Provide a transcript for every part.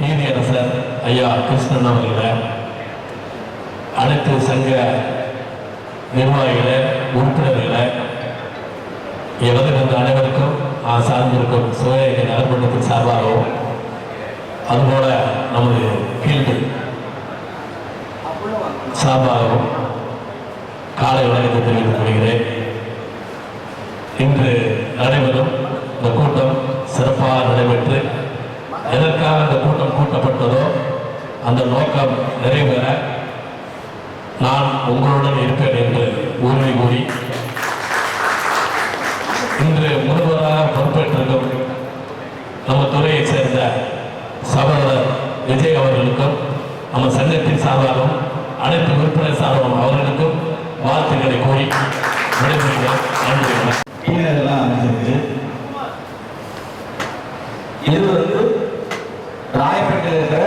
நீதியரசர் ஐயா கிருஷ்ணன் அவர்களை, அனைத்து சங்க நிர்வாகிகளை, உறுப்பினர்களை, எவருக்கு அனைவருக்கும் சார்ந்திருக்கும் சிவகங்கை நகர்மன்றத்தின் சார்பாகவும், அதுபோல நமது ஃபீல்டு சார்பாகவும் காலை வணக்கத்தை தெரிவித்துக் கொள்கிறேன். இன்று நடைபெறும் இந்த கூட்டம் சிறப்பாக நடைபெற்று எதற்காக இந்த கூட்டம் கூட்டப்பட்டதோ அந்த நோக்கம் நிறைவேற நான் உங்களுடன் இருப்பேன் என்று உறுதி கூறி, இன்று முதல்வராக பொறுப்பேற்றிருக்கும் நம்ம துறையைச் சேர்ந்த சகோதரர் விஜய் அவர்களுக்கும், நம்ம சங்கத்தின் சார்பாகவும் அனைத்து உறுப்பினர் சார்பாகவும் அவர்களுக்கும் வாழ்த்துக்களை கூறி விடைபெறுகிறேன். நன்றி. அமைஞ்சிருக்கு. இது ராயப்பேட்டையில் இருக்கிற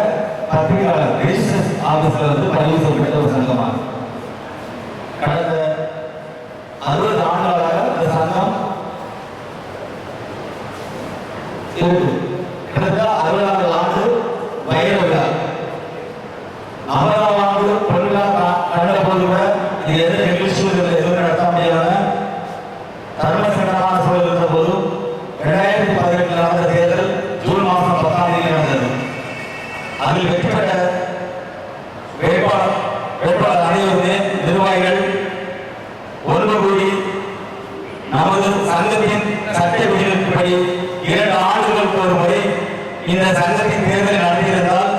பத்திரிகையாளர் ரெஜிஸ்டர் ஆபீஸ்ல பதிவு செய்யப்பட்ட ஒரு சங்கமாகும். கடந்த 60 ஆண்டுகளாக இந்த சங்கம் இருக்கு. கிட்டத்தட்ட 60வது ஆண்டு வைர விழா, 50வது ஆண்டு பொருளா கண்ட போது கூட இது எந்த நிகழ்ச்சிகள் எதுவும் நடத்த முடியாத தர்மசங்கடமான சூழல் இருந்த போதும் 2018 நடந்த தேர்தல் ஜூன் மாதம் 10ஆம் தேதி நடந்தது. அதில் வெற்றி பெற்ற வேட்பாளர் அனைவருமே நிர்வாகிகள் ஒன்று கூடி நமது சங்கத்தின் சட்ட விதிகளின்படி 2 ஆண்டுகளுக்கு ஒரு முறை இந்த சங்கத்தின் தேர்தலை நடத்தியிருந்தால்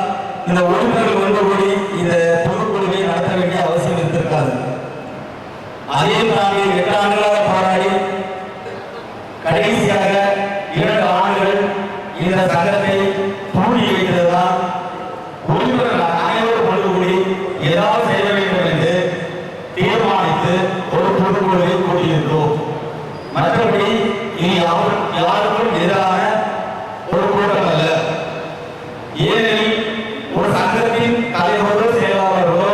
இந்த உறுப்பினர்கள் ஒன்று கூடி இந்த பொதுக்குழுவை நடத்த வேண்டிய அவசியம் இருந்திருக்காது. அதையும் தாண்டி 8 ஆண்டுகளாக போராடி கடைசியாக 2 ஆண்டுகள் இந்த சங்கத்தை தூண்டி வைத்ததுதான் உறுப்பினர்கள் அனைவரும் ஒன்று கூடி ஏதாவது செய்ய வேண்டும் என்று தீர்மானித்து ஒரு பொதுக்குழுவை கூட்டியிருக்கிறோம். மற்றபடி இனி யாருக்கும் எதிரான ஒரு கூட்டம் அல்ல. ஏனெனில் ஒரு சங்கத்தின் தலைவர்களோ செயலாளர்களோ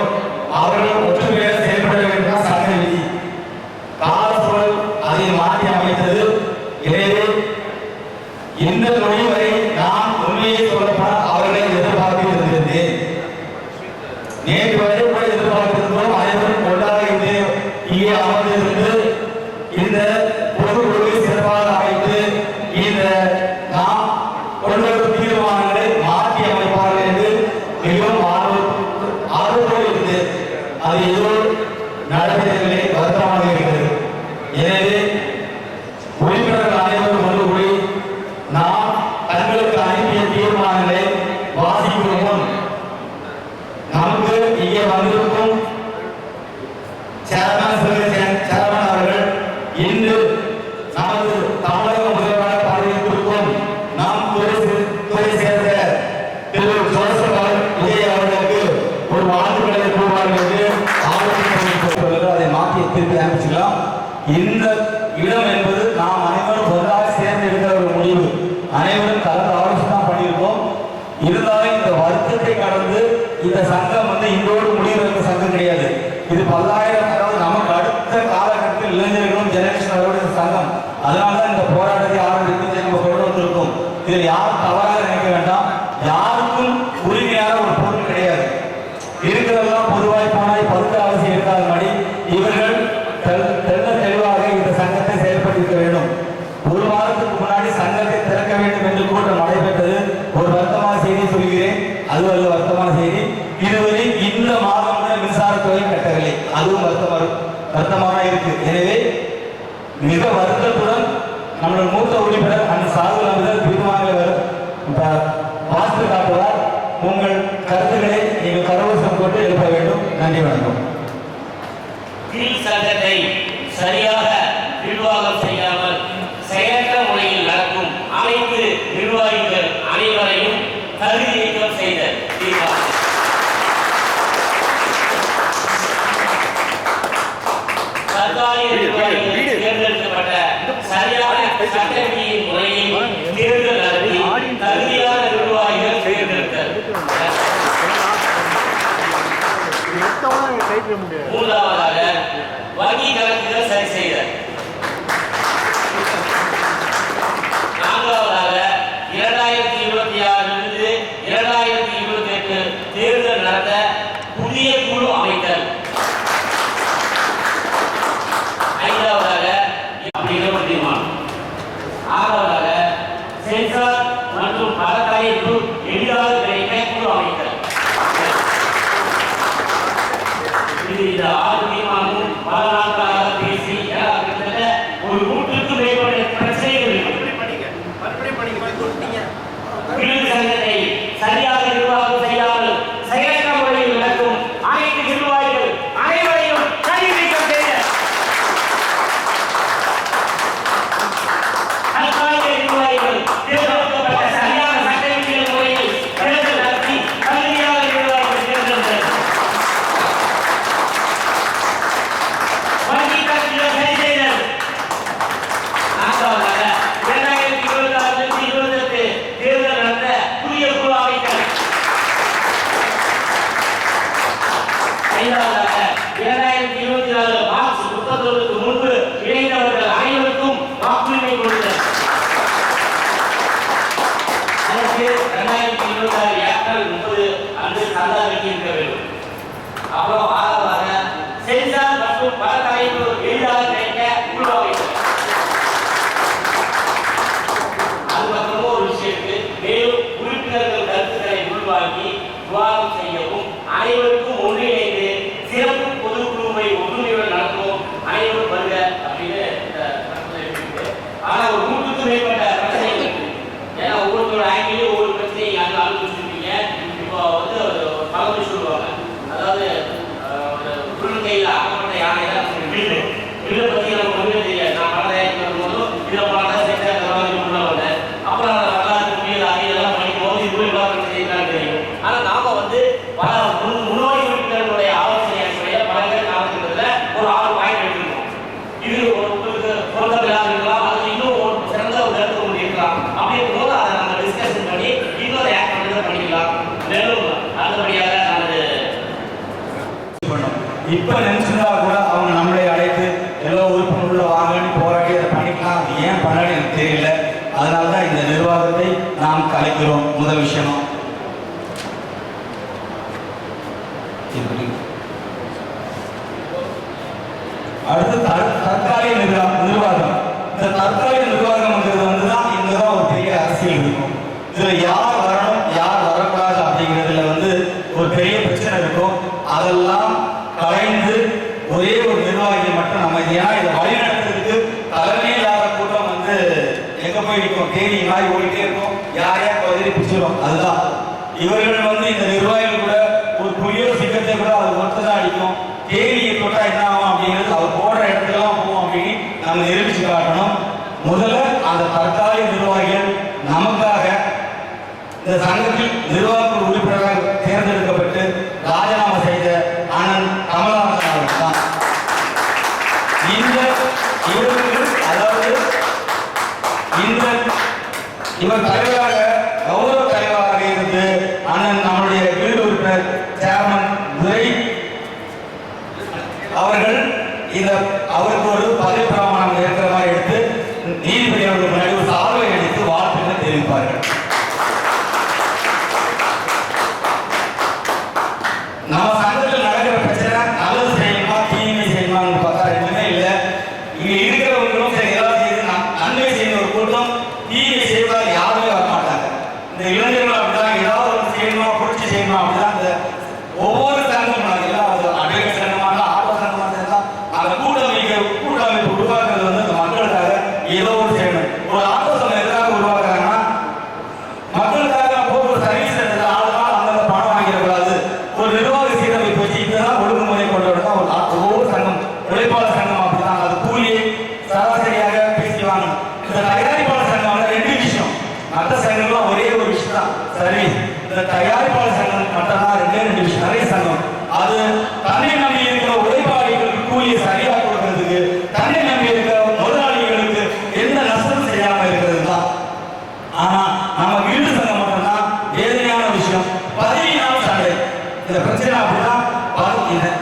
அவர்கள் ஒற்றுமையாக செயல்பட வேண்டும் சங்க விதி. கால சூழல் அதை மாற்றி அமைத்தது. எனவே இந்த மொழி வரை நான் உண்மையை சொல்லப்போனால் அவர்களை எதிர்பார்த்து இருந்திருந்தேன். நேற்று வரை கூட எதிர்பார்த்திருந்தோம். அனைவரும் ஒன்றாக இங்கே அமர்ந்திருந்து இந்த பொதுக்குழுவை சிறப்பாக அமைத்து இந்த நாம் கொண்டு வரும் தீர்மானங்களை மாற்றி அமைப்பார்கள் என்று மிகவும் ஆர்வத்தோடு இருந்து அது ஏதோ நடவடிக்கைகளை வருத்தமாக இருக்கிறது. எனவே உறுப்பினர்கள் அனைவரும் ஒன்று கூடி நாம் தங்களுக்கு அனுப்பிய தீர்மானங்களை வாசிக்கும் முன் நமக்கு இங்கே வந்திருக்கும் சேர்மன் அவர்கள் இன்று நமது தமிழக முதல்வராக பதவியேற்றிருக்கும் நாம் துறை சேர்ந்த திரு ஜோசப் விஜய் அவர்களுக்கு ஒரு வாழ்த்துக்களை கூறுவார்கள் என்று ஆலோசனை அதை மாற்றி திருப்பி அனுப்பிச்சுக்கலாம். இந்த இடம் என்பது நாம் அனைவரும் ஒன்றாக சேர்ந்து எடுக்கிற ஒரு முடிவு. அனைவரும் கலந்து ஆலோசனை தான் பண்ணியிருக்கோம். இருந்தாலும் இந்த வருத்தத்தை கடந்து இந்த சங்கம் இன்றோடு முடிவு சங்கம் கிடையாது. இது பல்லாயிரம், அதாவது நமக்கு அடுத்த காலகட்டத்தில் இளைஞர்களும் ஜெனரேஷனோட சங்கம். அதனாலதான் இந்த போராட்டத்தை ஆரம்பித்து நம்ம கொண்டு வந்திருக்கோம். இதில் யாரும் தவறாக நினைக்க வேண்டாம். யாருக்கும் உரிமையான ஒரு பொருள் கிடையாது. இருக்கிறதெல்லாம் பொதுவாய் போனாய் பதுக்க அவசியம் இருக்காத மாதிரி இவர்கள் தெளிவாக இந்த சங்கத்தை செயல்படுத்த வேண்டும். ஒரு வாரத்துக்கு முன்னாடி சங்கத்தை திறக்க வேண்டும் என்று கூட்டம் நடைபெற்றது. ஒரு வருத்தமான செய்தி சொல்கிறேன், அது அல்ல வருத்தமான செய்தி. இதுவரை இந்த மாதம் மின்சாரத்துறை கட்டவில்லை, அதுவும் வருத்தமாக இருக்கு. எனவே மிக வருத்தத்துடன் நம்முடைய மூத்த உறுப்பினர் அந்த சாகுல் அமிர்தர் தீர்மானங்களை வாசித்து காட்டுவார். உங்கள் கருத்துக்களை நீங்கள் கரவசம் போட்டு எழுப்ப வேண்டும். நன்றி, வணக்கம். சங்கத்தை சரியாக நிர்வாகம் செய்யாமல் செயலற்ற முறையில் நடக்கும் அனைத்து நிர்வாகிகள் அனைவரையும் தகுதி நீக்கம் செய்த தீர்மானம். சர்க்காரி நிர்வாகிகள் தேர்ந்தெடுக்கப்பட்ட சரியான சட்ட விதியின் முறையில் தேர்தல் நடத்தி தகுதியான நிர்வாகிகள் தேர்ந்தெடுத்தல். மூன்றாவதாக வங்கி கணக்குகள் சரி செய்தல். நான்காவதாக 2026 இருந்து 2000 அடுத்து 2026 ஏப்ரல் 30 அன்று சந்தா இருக்க வேண்டும். அப்புறம் ஆறாவதாக சென்சார் மற்றும் பல தலைப்பு எளிதாக கிடைக்க உருவாக்க. அதுக்கப்புறமா ஒரு விஷயம் இருக்கு. மேலும் உறுப்பினர்கள் கருத்துக்களை உள்வாங்கி விவாதம் செய்யவும் அனைவருக்கும் ஒன்றிணைந்து சிறப்பு பொதுக்குழுவை ஒற்றுமையுடன் நடத்துவோம். அனைவரும் வருக அப்படின்னு இந்த கருத்துல இருக்கு. ஆனா ஒரு 100க்கும் மேற்பட்ட பிரச்சனைகள் இருக்கு. ஏன்னா ஒவ்வொருத்தரோட ஆங்கிலையும் ஒவ்வொரு பிரச்சனையை அங்கே அனுபவிச்சிருக்கீங்க. இப்போ வந்து பழமொழி சொல்லுவாங்க, அதாவது உருளைக்கையில் அகப்பட்ட யானை தான் வில்லு வில்லை பற்றி நமக்கு ஒன்றுமே தெரியாது. நான் பல தயாரிக்கும் போதும் இதில் பல தான் செஞ்சு அந்த மாதிரி உள்ள வந்தேன். அப்புறம் அதை வரலாற்று புயல் அது இதெல்லாம் படிக்கும் போது இது விவாதம் செய்யலாம் தெரியும். ஆனால் நாம வந்து பல முன்னோடி உறுப்பினர்களுடைய ஆலோசனை அடிப்படையில் பல பேர் காலத்தில் ஒரு 6 பாயிண்ட் எடுத்துருக்கோம். இது உங்களுக்கு பொருத்தமில்லாத இருக்கலாம், அது இன்னும் ஒரு சிறந்த ஒரு கருத்து ஒன்று இருக்கலாம். அப்படி இருக்கும்போது அதை நம்ம டிஸ்கஷன் பண்ணி இன்னொரு ஆக்ட் பண்ணி பண்ணிக்கலாம். மேலும் அடுத்தபடியாக நமது இப்ப நினைச்சிருந்தா கூட அவங்க நம்மளை அழைத்து எல்லா உறுப்பினருள்ள வாங்கன்னு போராடி அதை பண்ணிக்கலாம். அது ஏன் பண்ணாடி எனக்கு தெரியல. அதனாலதான் இந்த நிர்வாகத்தை நாம் கலைக்கிறோம். முதல் விஷயம். அடுத்து தற்காலிக நிர்வாகம். இந்த தற்காலிக நிர்வாகம்ங்கிறது வந்துதான் இங்கதான் ஒரு பெரிய அரசியல் இருக்கும். இதுல யார் வரணும் யார் வரக்கூடாது அப்படிங்கிறதுல வந்து ஒரு பெரிய பிரச்சனை இருக்கும். அதெல்லாம் கலைந்து ஒரே ஒரு நிர்வாகியை மட்டும் நம்ம ஏன்னா இதை வழிநடத்துறதுக்கு தலைமை இல்லாத கூட்டம் வந்து எங்க போய் நிற்கும், தேதி மாதிரி ஓடிட்டே இருக்கும், யார் யார் பகுதியை பிடிச்சிடும். அதுதான் இவர்கள் வந்து இந்த நிர்வாகிகள் கூட ஒரு புளியோ சிக்கத்தை கூட அவர் ஒருத்ததான் அடிக்கும். தேதியை தொட்டா என்ன ஆகும் அப்படிங்கிறது அவர் போடுற இடத்துலாம் போவோம் அப்படின்னு நம்ம நிரூபிச்சு காட்டணும். முதல்ல அந்த தற்காலிக நிர்வாகிகள் நமக்காக இந்த சங்கத்தில் நிர்வாக உறுப்பினராக தேர்ந்தெடுக்கப்பட்டு ராஜினாமா செய்த அண்ணன் கமலஹாசன் அவர்கள் தான். இந்த இவருக்கு அதாவது இவர் தலைவராக கௌரவ தலைவராக இருந்து அண்ணன் நம்முடைய வீடு உறுப்பினர் சேர்மன் துரை அவர்கள் அவருக்கு ஒரு பதவி பிரமாணம் இருக்கிற மாதிரி எடுத்து நீதிபதி அவர்கள் முன்னாடி ஒரு சார்பை அளித்து வாழ்த்துக்கள் தெரிவிப்பார்கள். நம்ம சங்கத்தில் நடக்கிற பிரச்சனை நல்லது செய்யணுமா தீமை செய்யணுமான்னு பார்த்தா ரெண்டுமே இல்லை. இங்க இருக்கிறவங்களும் சரி ஏதாவது செய்து நன்மை செய்யணும் ஒரு கூட்டம், தீமை செய்வதால் யாருமே வரமாட்டாங்க. இந்த இளைஞர்கள் அப்படிதான் ஏதாவது ஒன்று செய்யணுமா புரட்சி செய்யணுமா அப்படிதான் இந்த ஒவ்வொரு சங்கமும் எல்லாம் அடைகள் சங்கமாக ஆட்டோ சங்கமாக இருந்தால் அந்த கூட்டமைப்பு உருவாக்குறது வந்து அந்த மக்களுக்காக ஏதோ ஒரு செய்யணும். ஒரு ஆட்டோ சங்கம் எதுக்காக உருவாக்குறாங்கன்னா மக்களுக்காக போக்குவரத்து சர்வீஸ் ஆளுநர் அந்தந்த பணம் வாங்கிடக்கூடாது, ஒரு நிர்வாக சீரமைப்பு வச்சு இப்பதான் ஒழுங்குமுறை கொண்டு வரதான் ஒவ்வொரு சங்கம் உழைப்பாளர் சங்கம் அப்படிதான் அது கூலியை சராசரியாக பேசி வாங்கணும். இந்த தயாரிப்பாளர் சங்கம் 2 விஷயம், மற்ற சங்கங்கள்லாம் ஒரே ஒரு விஷயம் தான் சர்வீஸ். இந்த தயாரிப்பாளர் சங்கம் மட்டும்தான் 2 விஷயம். நிறைய சங்கம் அது தன்னை நம்பி இருக்கிற உழைப்பாளிகளுக்கு கூலியை சரியாக கொடுக்கறதுக்கு, தன்னை நம்பி இருக்கிற முதலாளிகளுக்கு எந்த நஷ்டம் செய்யாம இருக்கிறது தான். ஆனா நம்ம வீடு சங்கம் மட்டும்தான் வேதனையான விஷயம், பதவியினால் சண்டை. இந்த பிரச்சனை அப்படிதான்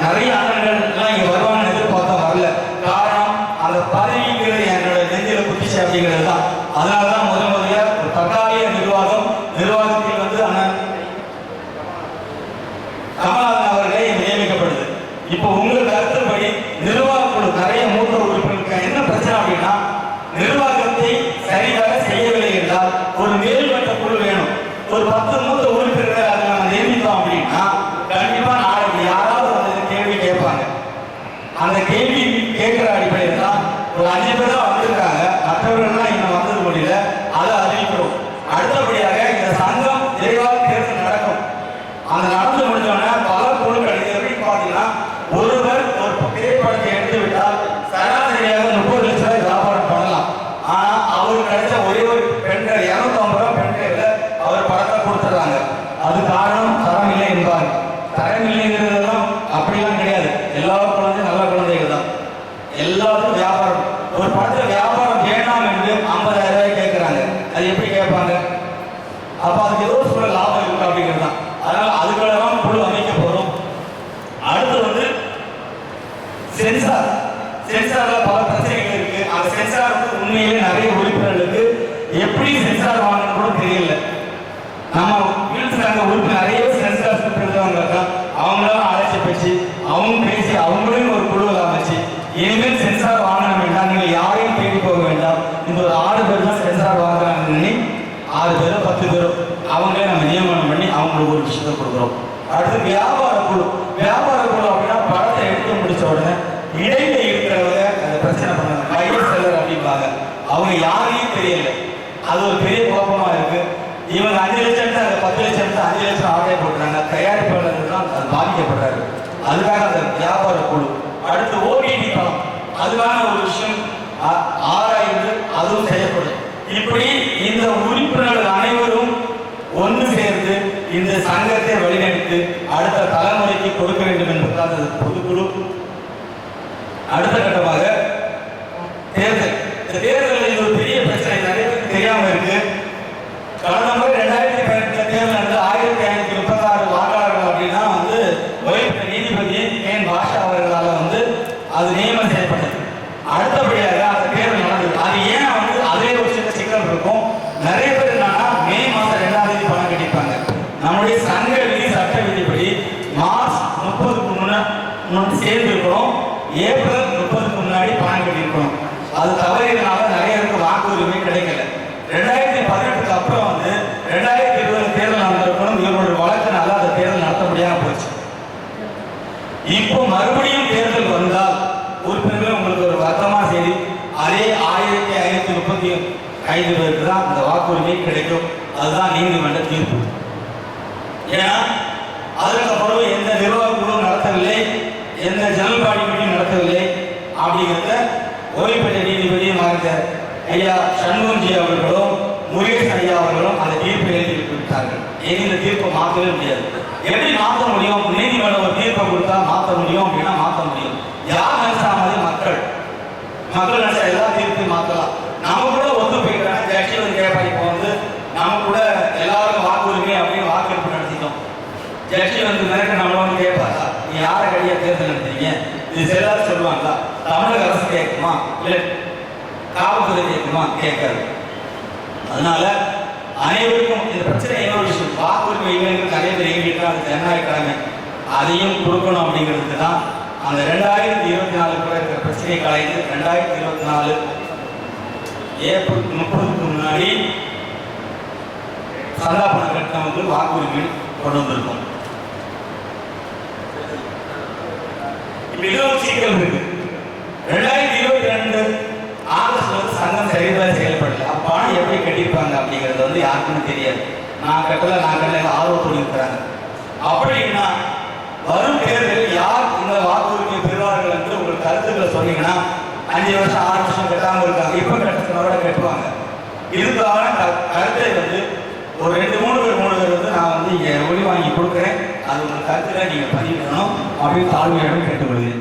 நிறைய அண்ணன்கள் எல்லாம் இங்க வருவான்னு எதிர்பார்த்தா வரல. காரணம் அந்த பதவிங்கிறது என்னோட நெஞ்சில குட்டிச்சு அப்படிங்கிறது தான். அதனாலதான் முதலியா ஒரு தற்காலிக நிர்வாகத்தில் வந்து அண்ணன் கமலஹாசன் அவர்களே நியமிக்கப்படுது. இப்போ உங்கள் கருத்துப்படி நிர்வாக குழு நிறைய மூத்த உறுப்பினருக்கு என்ன பிரச்சனை அப்படின்னா நிர்வாகத்தை சரியாக செய்யவில்லை என்றால் ஒரு மேல்மட்ட குழு வேணும். ஒரு 10 மூத்த உறுப்பினர்கள் அதை நம்ம நியமித்தோம் அப்படின்னா கண்டிப்பா நாளைக்கு யாராவது வந்து கேள்வி கேட்பாங்க. அந்த கேள்வி கேட்கிற அடிப்படையில் தான் ஒரு 5 பேர் தான் வந்திருக்காங்க, மற்றவர்கள்லாம் இன்னும் வந்தது முடியல, அதை அறிவிக்கிறோம். அடுத்தபடியாக இந்த சங்கம் விரைவாக தேர்தல் நடக்கும். அந்த நடந்து முடிஞ்சோன்னா பல குழுக்கள் எப்படி பார்த்தீங்கன்னா ஒருவர் ஒரு திரைப்படத்தை எடுத்து விட்டால் சராசரியாக 30 லட்சம் ரூபாய் வியாபாரம் பண்ணலாம். ஆனா அவருக்கு கிடைச்ச ஒரே ஒரு பெண்கள் 250 ரூபாய் பெண்கள் அவர் படத்தை கொடுத்துறாங்க. சங்க உறுப்பினர் நிறைய சென்சார் இருக்கிறவங்க அவங்களும் அழைச்சி பேசி அவங்க பேசி அவங்களையும் ஒரு குழுவில் அமைச்சு இனிமேல் சென்சார் வாங்கணும் வேண்டாம், நீங்கள் யாரையும் தேடி போக வேண்டாம், இந்த ஒரு 6 பேர் தான் சென்சார் வாங்குறாங்கன்னு 6 பேரோ 10 பேரோ அவங்களே நம்ம நியமனம் பண்ணி அவங்களுக்கு ஒரு விஷயத்தை கொடுக்குறோம். அடுத்து வியாபார குழு. வியாபார குழு அப்படின்னா பழத்தை எடுத்து முடிச்ச உடனே இடையில இருக்கிறவங்க அந்த பிரச்சனை பண்ணாங்க, பையர் செல்லர் அப்படிம்பாங்க. அவங்க யாரையும் தெரியல, அது ஒரு பெரிய குழப்பமா இருக்கு. இவங்க 5 லட்சம் அந்த 10 லட்சம் 5 லட்சம் ஆர்டர் போட்டுறாங்க, தயாரிப்பாளர் தான் அது பாதிக்கப்படுறாரு. அதுக்காக அந்த வியாபார குழு. அடுத்து ஓடிடி பணம், அதுக்கான ஒரு விஷயம் ஆராய்ந்து அதுவும் செய்யப்படும். இப்படி இந்த உறுப்பினர்கள் அனைவரும் ஒன்று சேர்ந்து இந்த சங்கத்தை வழிநடத்தி அடுத்த தலைமுறைக்கு கொடுக்க வேண்டும் என்பதால் அது பொதுக்குழு. அடுத்த கட்டமாக தேர்தல். இந்த தேர்தலில் ஒரு பெரிய பிரச்சனை நிறைய பேருக்கு தெரியாம இருக்கு. கடந்த முறை 2018 தேர்தல் நடந்த 1536 வாக்காளர்கள் அப்படின்னா ஓய்வு நீதிபதி என் பாஷா அவர்களால் அது நியமனம் செய்யப்பட்டது. அடுத்தபடியாக அந்த தேர்தல் நடந்தது. அது ஏன் அதே ஒரு சில சிக்கல் இருக்கும். நிறைய பேர் என்னன்னா மே மாதம் 2ஆம் தேதி பணம் கட்டிப்பாங்க. நம்முடைய சங்க விதி சட்ட விதிப்படி மார்ச் 30க்கு முன்னாடி சேர்ந்து இருக்கணும், ஏப்ரல் 30க்கு முன்னாடி பணம் கட்டியிருக்கணும். அது தவறினால நிறைய பேருக்கு வாக்குரிமை கிடைக்கல. 2018க்கு அப்புறம் 2020 தேர்தல் நடந்திருக்கணும். இவருடைய வழக்கினால அந்த தேர்தல் நடத்த முடியாம போச்சு. இப்போ மறுபடியும் தேர்தல் வந்தால் உறுப்பினர்கள் உங்களுக்கு ஒரு வருத்தமா செய்தி, அதே 1535 பேருக்கு தான் இந்த வாக்குரிமை கிடைக்கும். அதுதான் நீதிமன்ற தீர்ப்பு. ஏன்னா அதுக்கப்புறம் எந்த நிர்வாக குழு நடத்தவில்லை, எந்த ஜனரல் பாடி மீட்டிங் நடத்தவில்லை அப்படிங்கிறத ஓய்வு பெற்ற நீதிபதி மாறிட்ட ஐயா சண்முகம்ஜி அவர்களும் முருகேஷ் ஐயா அவர்களும் அந்த தீர்ப்பை எழுதி விட்டார்கள். இந்த தீர்ப்பை மாற்றவே முடியாது. எப்படி மாற்ற முடியும்? நீதிமன்றம் ஒரு தீர்ப்பை கொடுத்தா மாற்ற முடியும் அப்படின்னா மாற்ற முடியும். யார் நினைச்சா மாதிரி மக்கள் நினைச்சா எல்லா தீர்ப்பையும் மாற்றலாம். நம்ம கூட ஒத்து போயிட்டாங்க. ஜட்ஜி கேட்பா இப்போ நம்ம கூட எல்லாருக்கும் வாக்குரிமை அப்படின்னு வாக்கெடுப்பு நடத்திட்டோம். ஜட்ஜி மிரட்ட நம்மள கேட்பாரா, நீ யாரை கடியா தேர்தல் நடத்துறீங்க, இது எல்லாரும் சொல்லுவாங்களா? தமிழக அரசு கேட்குமா இல்லை காவல்துறை கேட்குமா? கேட்காது. அதனால அனைவருக்கும் இந்த பிரச்சனை என்ன விஷயம், வாக்குரிமை இளைஞர்கள் நிறைய பேர் எங்கிட்ட அது ஜனநாயக கடமை, அதையும் கொடுக்கணும் அப்படிங்கிறது தான் அந்த 2024 கூட இருக்கிற பிரச்சனையை கலைந்து 2024 ஏப்ரல் 30க்கு முன்னாடி சந்தா பணம் கட்டணம் வாக்குரிமை கொண்டு வந்திருக்கும். மிகவும் சிக்கல் இருக்கு. 2022 ஆகஸ்ட் சங்கம் சரிவர செயல்படல. பணம் எப்படி கட்டியிருப்பாங்க அப்படிங்கிறது யாருக்குன்னு தெரியாது. நான் கட்டல ஆர்வத்தோடு இருக்கிறாங்க. அப்படின்னா வரும் தேர்தலில் யார் இந்த வாக்குரிமை பெறுவார்கள் என்று உங்கள் கருத்துக்களை சொன்னீங்கன்னா 5 வருஷம் 6 வருஷம் கட்டாமல் இருக்காங்க, இப்ப கட்டணோட கட்டுவாங்க. இதுக்கான கருத்தை ஒரு 2-3 பேர் நான் இங்க ஒளி வாங்கி கொடுக்குறேன். அது உங்கள் கருத்துல நீங்க பதிவிடணும் அப்படின்னு தாழ்மையிடம் கேட்டுக்கொள்கிறேன்.